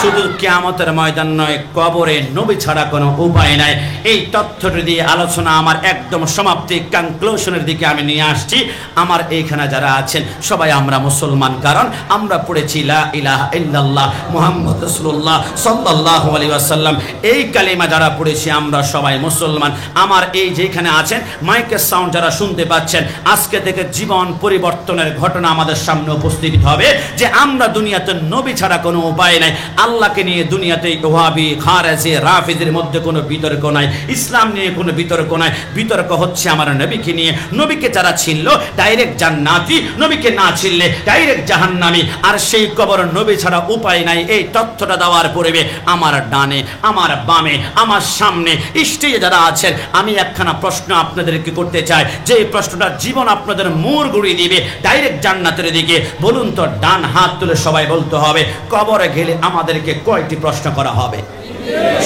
শুধু কিয়ামতের ময়দান নয়, কবরে নবী ছাড়া কোনো উপায় নাই। এই তথ্যটি দিয়ে আলোচনা আমার একদম সমাপ্তি কনক্লুশনের দিকে আমি নিয়ে আসছি। আমার এইখানে যারা আছেন সবাই আমরা মুসলমান, কারণ আমরা পড়েছি লা ইলাহা ইল্লাল্লাহ মুহাম্মদ রাসূলুল্লাহ সাল্লাল্লাহু আলাইহি ওয়াসাল্লাম। এই কালিমা যারা পড়েছি আমরা সবাই মুসলমান। আমার এই যেখানে আছেন মাইকের সাউন্ড যারা শুনতে পাচ্ছেন, আজকে থেকে জীবন পরিবর্তনের ঘটনা আমাদের সামনে উপস্থিত হবে যে আমরা দুনিয়াতে নবী ছাড়া কোনো উপায় নাই। আল্লাহকে নিয়ে দুনিয়াতে ওয়াহাবি খারেজি রাফিদের মধ্যে কোনো বিতর্ক নাই, ইসলাম নিয়ে কোনো বিতর্ক নাই। বিতর্ক হচ্ছে আমার নবীকে নিয়ে। নবীকে যারা ছিল ডাইরেক্ট জান্নাতি, নবীকে না ছিললে ডাইরেক্ট জাহান্নামী। আর সেই কবর নবী ছাড়া উপায় নাই। এই তথ্যটা দেওয়ার পূর্বে আমার ডানে, আমার বামে, আমার সামনে স্টেজে যারা আছেন, আমি একখানা প্রশ্ন আপনাদেরকে করতে চাই, যে এই প্রশ্নটা জীবন আপনাদের মোড় ঘুরিয়ে দিবে ডাইরেক্ট জান্নাতের দিকে। বলুন তো, ডান হাত তুলে সবাই বলতে হবে, কবরে গেলে আমাদেরকে কয়টি প্রশ্ন করা হবে?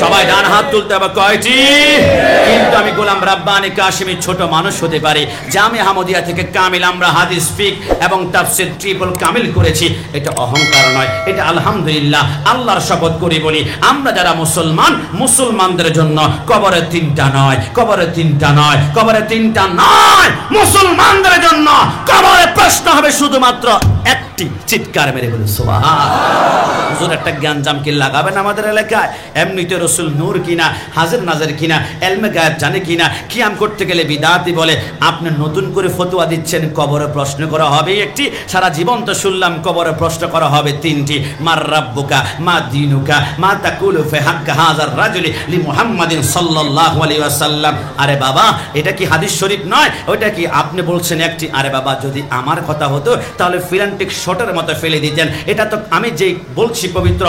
সবাই ডান হাত তুলতে হবে। কয়টি? কিন্তু আমি গোলাম রাব্বানী কাশিমি ছোট মানুষ হতে পারি, জামে আহমদিয়া থেকে কামিল আমরা হাদিস ফিক এবং তাফসীর ট্রিপল কামিল করেছি। এটা অহংকার নয়, এটা আলহামদুলিল্লাহ আল্লাহর শপথ করে বলি, আমরা যারা মুসলমান, মুসলমানদের জন্য কবরে তিনটা নয়, কবরে তিনটা নয়, কবরে তিনটা নয়, মুসলমানদের জন্য কবরে প্রশ্ন হবে শুধুমাত্র একটি। চিৎকার মেরে বলি সুবহানাল্লাহ। হুজুর একটা জ্ঞানজাম কি লাগাবেন আমাদের এলাকায়? এমনিতে রসুল নূর কিনা, হাজির নাজির কিনা, এলমে গায়েব জানে কিনা, কিয়াম করতে গেলে বিদাতি বলে। আপনি নতুন করে ফতোয়া দিচ্ছেন কবরে প্রশ্ন করা হবে একটি। সারা জীবন তো শুনলাম কবরে প্রশ্ন করা হবে তিনটি। মার রাব্বুকা, মা দীনুকা, মা তাকুলু ফি হাক্কি হাযার রাজুলি লি মুহাম্মাদিন সাল্লাল্লাহু আলাইহি ওয়াসাল্লাম। আরে বাবা, এটা কি হাদিস শরীফ নয়? ওইটা কি আপনি বলছেন একটি? আরে বাবা, যদি আমার কথা হতো তাহলে ফিলান্টিক শটের মতো ফেলে দিতেন। এটা তো আমি যে বলছি পবিত্র,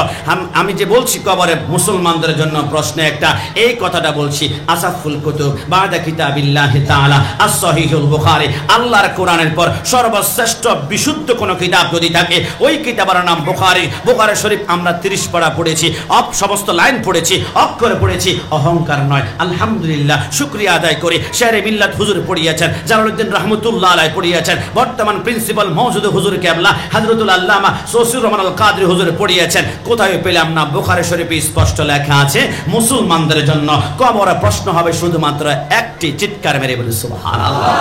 আমি যে বলছি কবরে মুসলমানদের জন্য প্রশ্ন একটা, এই কথাটা বলছি। আসাফুল কুতুব বাদা কিতাবিল্লাহি তাআলা as-সহিহুল বুখারী, আল্লাহর কোরআনের পর সর্বশ্রেষ্ঠ বিশুদ্ধ কোন কিতাব যদি থাকে ওই কিতাবের নাম বুখারী। বুখারী শরীফ আমরা 30 পারা পড়েছি, সমস্ত লাইন পড়েছি, অক্ষরে পড়েছি। অহংকার নয়, আলহামদুলিল্লাহ শুকরিয়া আদায় করি। শেরে মিল্লাত হুজুর পড়িয়েছেন, জালালউদ্দিন রাহমাতুল্লাহ আলাইহি পড়িয়েছেন, বর্তমান প্রিন্সিপাল মওজুদ হুজুর কেবলা হযরতুল আল্লামা সৌসুর রহমান আল কাদরি হুজুর পড়িয়েছেন। কোথায় পেলাম না? বুখারী শরীফে স্পষ্ট লেখা আছে মুসলমানদের জন্য কবরে প্রশ্ন হবে শুধুমাত্র একটি। চিৎকার মেরে বলি সুবহানাল্লাহ।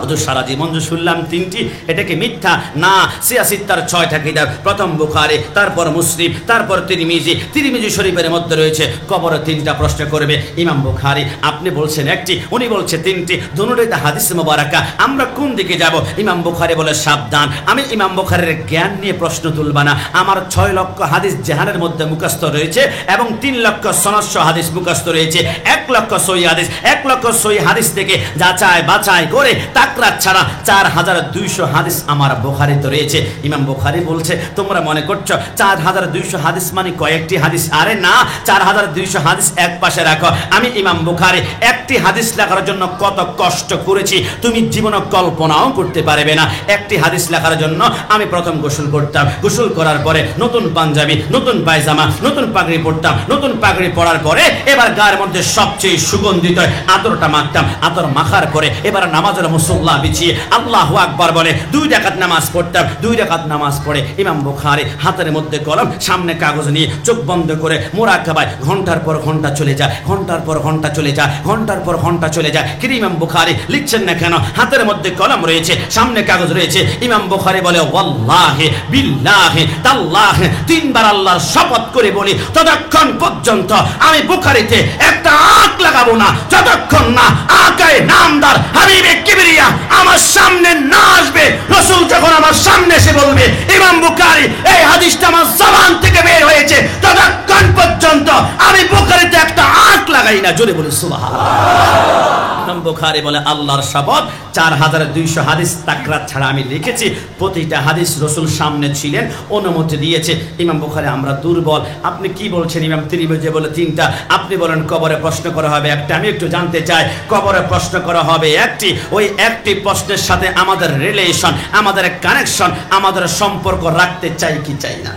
হুজুর সারা জীবন যে শুনলাম তিনটি, এটা কি মিথ্যা? না, সিয়াসিত্তার 6টা কিতাব, প্রথম বুখারী, তারপর মুসলিম, তারপর তিরমিজি। তিরমিজি শরীফের মধ্যে রয়েছে কবরে তিনটা প্রশ্ন করবে। ইমাম বুখারী আপনি বলছেন একটি, উনি বলছে তিনটি, দুটোই হাদিস মুবারাকা। আমরা কোন দিকে যাব? ইমাম বুখারী বলে সাবধান, আমি ইমাম বুখারীর জ্ঞান নিয়ে প্রশ্ন তুলব না। আমার 6 লক্ষ হাদিস জাহানের মধ্যে মুখস্থ রয়েছে এবং 3 লক্ষ সনদ হাদিস মুখস্থ রয়েছে। 1 লক্ষ সহিহ হাদিস, 1 লক্ষ সহিহ হাদিস থেকে যাচাই বাছাই করে তাকরার ছাড়া 4200 হাদিস আমার বুখারীতে রয়েছে। ইমাম বুখারী বলছে তোমরা মনে করছো 4200 হাদিস মানে কয়েকটি হাদিস? আরে না, 4200 হাদিস এক পাশে রাখো। আমি ইমাম বুখারী একটি হাদিস লেখার জন্য কত কষ্ট করেছি তুমি জীবনে কল্পনাও করতে পারবে না। একটি হাদিস লেখার জন্য আমি প্রথম গোসল করতাম, গোসল করার পরে নতুন পাঞ্জাবি, নতুন পায়জামা, নতুন পাগড়ি পরতাম, নতুন পাগড়ি পরার পরে এবার গায়ের মধ্যে সবচেয়ে সুগন্ধিত আতরটা মাখতাম। আতর মাখার পরে এবার নামাজের মুসল্লা বিছিয়ে আল্লাহু আকবার বলে 2 রাকাত নামাজ পড়তাম। 2 রাকাত নামাজ পড়ে ইমাম বুখারী হাতের মধ্যে কলম, সামনে কাগজ নিয়ে চোখ বন্ধ করে মুরাকাবায় ঘন্টার পর ঘন্টা চলে যায়, ঘন্টার পর ঘন্টা চলে যায়, ঘন্টার পর ঘন্টা চলে যায়। কিন্তু ইমাম বুখারী লিখছেন না কেন? হাতের মধ্যে কলম রয়েছে, সামনে কাগজ রয়েছে। ইমাম বুখারী বলে ওয়াল্লাহি বিল্লাহি তাল্লাহি, 3 বার আল্লাহর শপথ করে বলি ততক্ষণ পর্যন্ত আমি বুখারীতে একটা আঁক লাগাবো না যতক্ষণ না আকায়ে নামদার হাবিবে কিবরিয়া আমার সামনে না আসবে। রাসূল যখন আমার সামনে এসে বলবে ইমাম বুখারী এই হাদিসটা আমার জবান থেকে বের হয়েছে, ততক্ষণ পর্যন্ত আমি বুখারীতে একটা আঁক লাগাই না। জোরে বলি সুবহানাল্লাহ। ইমাম বুখারী বলে আল্লাহর শপথ 4200 হাদিস তাকরার ছাড়া আমি লিখেছি। প্রতিটা হাদিস রাসূল সামনে ছিলেন, অনুমতি দিয়েছে। ইমাম বুখারী আমরা দুর্বল, আপনি কি বলছেন? ইমাম তিরমিজি বলে 3টা, আপনি বলেন কবরে প্রশ্ন করা হবে একটা। আমি একটু জানতে চাই, কবরে প্রশ্ন করা হবে একটি, ওই একটি প্রশ্নের সাথে আমাদের রিলেশন, আমাদের কানেকশন, আমাদের সম্পর্ক রাখতে চাই কি চাই না?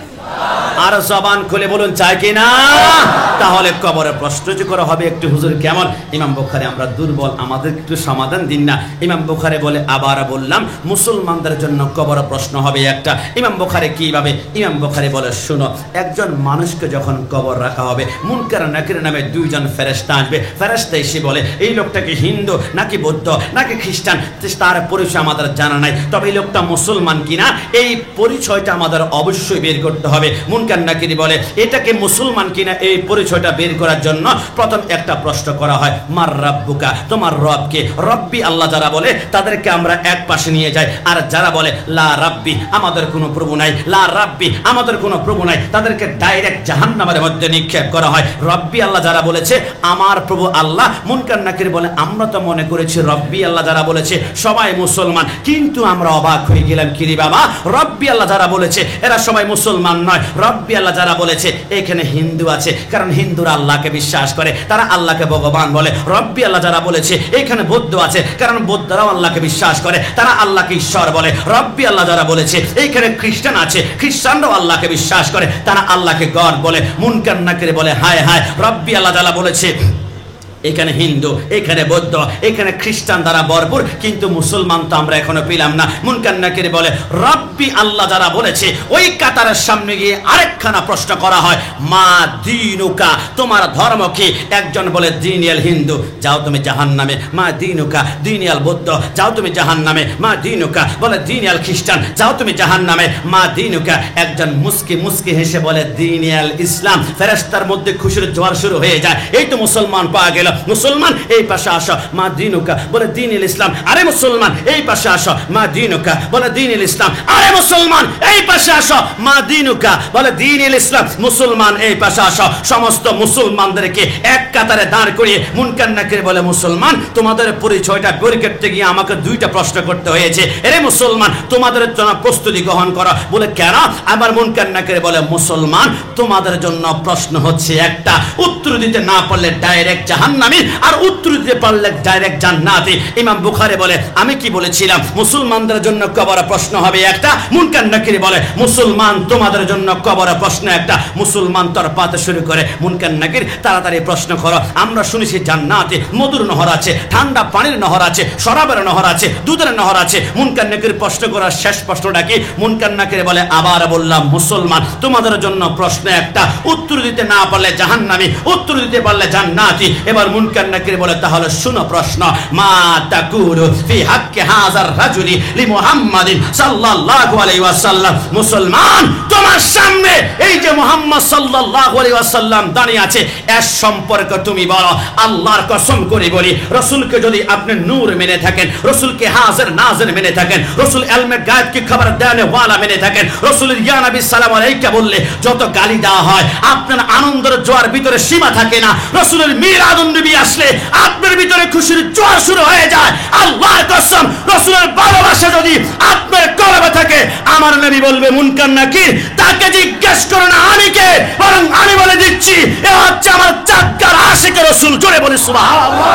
আর জবান খুলে বলুন চাই কি না? তাহলে কবরের প্রশ্ন যে করা হবে একটু হুজুর কেমন? ইমাম বুখারী আমরা দুর্বল, আমাদের একটু সমাধান দিন না। ইমাম বুখারী বলে আবার বললাম মুসলমানদের জন্য কবরের প্রশ্ন হবে একটা। ইমাম বুখারী কিভাবে? ইমাম বুখারী বলে শুনো, একজন মানুষকে যখন কবর রাখা হবে মুনকার নাকির নামে দুইজন ফেরেশতা আসবে। ফেরেশতা এসে বলে এই লোকটা কি হিন্দু নাকি বৌদ্ধ নাকি খ্রিস্টান, তার পরিচয় আমাদের জানা নাই, তবে এই লোকটা মুসলমান কিনা এই পরিচয়টা আমাদের অবশ্যই বের করতে হবে। মুনকার নাকির বলে এটাকে মুসলমান কিনা এই পরিচয়টা বের করার জন্য প্রথম একটা প্রশ্ন করা হয়, মার রাব্বুকা, তোমার রবকে? রব্বি আল্লাহ যারা বলে তাদেরকে আমরা এক পাশে নিয়ে যাই, আর যারা বলে লা রাব্বি, আমাদের কোনো প্রভু নাই, লা রাব্বি, আমাদের কোনো প্রভু নাই, তাদেরকে ডাইরেক্ট জাহান্নামের মধ্যে নিক্ষেপ করা হয়। রব্বি আল্লাহ যারা বলেছে আমার প্রভু আল্লাহ, মুনকার নাকির বলে আমরা তো মনে করেছি রব্বি আল্লাহ যারা বলেছে সবাই মুসলমান, কিন্তু আমরা অবাক হয়ে গেলাম কিরে বাবা, রব্বি আল্লাহ যারা বলেছে এরা সবাই মুসলমান নয়, রব্বি আল্লাহ যারা বলেছে এখানে হিন্দু আছে, কারণ হিন্দুরা আল্লাহকে বিশ্বাস করে, তারা আল্লাহকে ভগবান বলে। রব্বি আল্লাহ যারা বলেছে এখানে বৌদ্ধ আছে, কারণ বৌদ্ধরাও আল্লাহকে বিশ্বাস করে, তারা আল্লাহকে ঈশ্বর বলে। রব্বি আল্লাহ যারা বলেছে এইখানে খ্রিস্টান আছে, খ্রিস্টানরাও আল্লাহকে বিশ্বাস করে, তারা আল্লাহকে গড বলে। মুনকার নাকির বলে হায় হায়, রব্বি আল্লাহ যারা বলেছে এখানে হিন্দু, এখানে বৌদ্ধ, এখানে খ্রিস্টান দ্বারা ভরপুর, কিন্তু মুসলমান তো আমরা এখনো পেলাম না। মুনকার নাকির বলে রব্বি আল্লাহ যারা বলেছে ওই কাতারের সামনে গিয়ে আরেকখানা প্রশ্ন করা হয়, মা দীনুকা, তোমার ধর্ম কি? একজন বলে দিনিয়াল হিন্দু, যাও তুমি জাহান্নামে। মা দীনুকা, দিনিয়াল বৌদ্ধ, যাও তুমি জাহান্নামে। মা দীনুকা বলে দিনিয়াল খ্রিস্টান, যাও তুমি জাহান্নামে। মা দীনুকা, একজন মুস্কি মুস্কি হেসে বলে দিনিয়াল ইসলাম। ফেরেশতার মধ্যে খুশির জোয়ার শুরু হয়ে যায়, এই তো মুসলমান পাওয়া গেল। মুসলমান এই পাশে আসো, মা দীনুকা বলে দীনুল ইসলাম। আরে মুসলমান এই পাশে আসো, মা দীনুকা বলে দীনুল ইসলাম। আরে মুসলমান এই পাশে আসো, মা দীনুকা বলে দীনুল ইসলাম। মুসলমান এই পাশে আসো, সমস্ত মুসলমানদেরকে এক কাতারে দাঁড় করিয়ে মুনকার নাকির বলে মুসলমান তোমাদের পরিচয়টা বের করতে গিয়ে আমাকে দুইটা প্রশ্ন করতে হয়েছে। এরে মুসলমান তোমাদের জন্য প্রস্তুতি গ্রহণ করো। বলে কেন? আবার মুনকার নাকির বলে মুসলমান তোমাদের জন্য প্রশ্ন হচ্ছে একটা, উত্তর দিতে না পারলে ডাইরেক্ট জাহান্নামে, আর উত্তর দিতে পারলে ডাইরেক্ট জান্নাতে। ইমাম বুখারী বলে আমি কি বলেছিলাম? মুসলমানদের জন্য কবরের প্রশ্ন হবে একটা। মুনকার নাকির বলে মুসলমান তোমাদের জন্য কবরের প্রশ্ন একটা। মুসলমান তর পাতে শুরু করে, মুনকার নাকির তাড়াতাড়ি প্রশ্ন করো, আমরা শুনেছি জান্নাতে মধুর নহর আছে, ঠান্ডা পানির নহর আছে, শরাবের নহর আছে, দুধের নহর আছে। মুনকার নাকির প্রশ্ন করার শেষ প্রশ্নটা কি? মুনকার নাকির বলে আবার বললাম মুসলমান তোমাদের জন্য প্রশ্ন একটা, উত্তর দিতে না পারলে জাহান্নামী, উত্তর দিতে পারলে জান্নাতি। এবার মুনকার নাকির বলে তাহলে শুনো প্রশ্ন, মা তাকুলু ফি হাক্কি হাযার রাজুলি লি মুহাম্মাদিন সাল্লাল্লাহু আলাইহি ওয়াসাল্লাম। মুসলমান তোমার সামনে এই যে মুহাম্মদ সাল্লাল্লাহু আলাইহি ওয়াসাল্লাম দাঁড়িয়ে আছে, এর সম্পর্কে তুমি বলো। আল্লাহর কসম করে বলি, রাসূলকে যদি আপনি নূর মেনে থাকেন, রাসূলকে হাজির নাজির মেনে থাকেন, রাসূল ইলমে গায়ব কি খবর দেনে ওয়ালা মেনে থাকেন, রাসূলের ইয়া নবী সালাম আলাইকা বললে যত গালি দেওয়া হয় আপনার আনন্দের জোয়ার ভিতরে সীমা থাকে না। রাসূলের মিলাদুন নবী আসলে আপনার ভিতরে খুশির জোয়ার শুরু হয়ে যায়। আল্লাহর কসম, রাসূলের ভালোবাসা যদি আপনার কলবে থাকে, আমার নবী বলবে মুনকার নাকির তাকে জিজ্ঞেস করো না আমি কে, বরং আমি বলে দিচ্ছি এ হচ্ছে আমার চাক্কার আশিক রাসূল। জোরে বলি সুবহানাল্লাহ।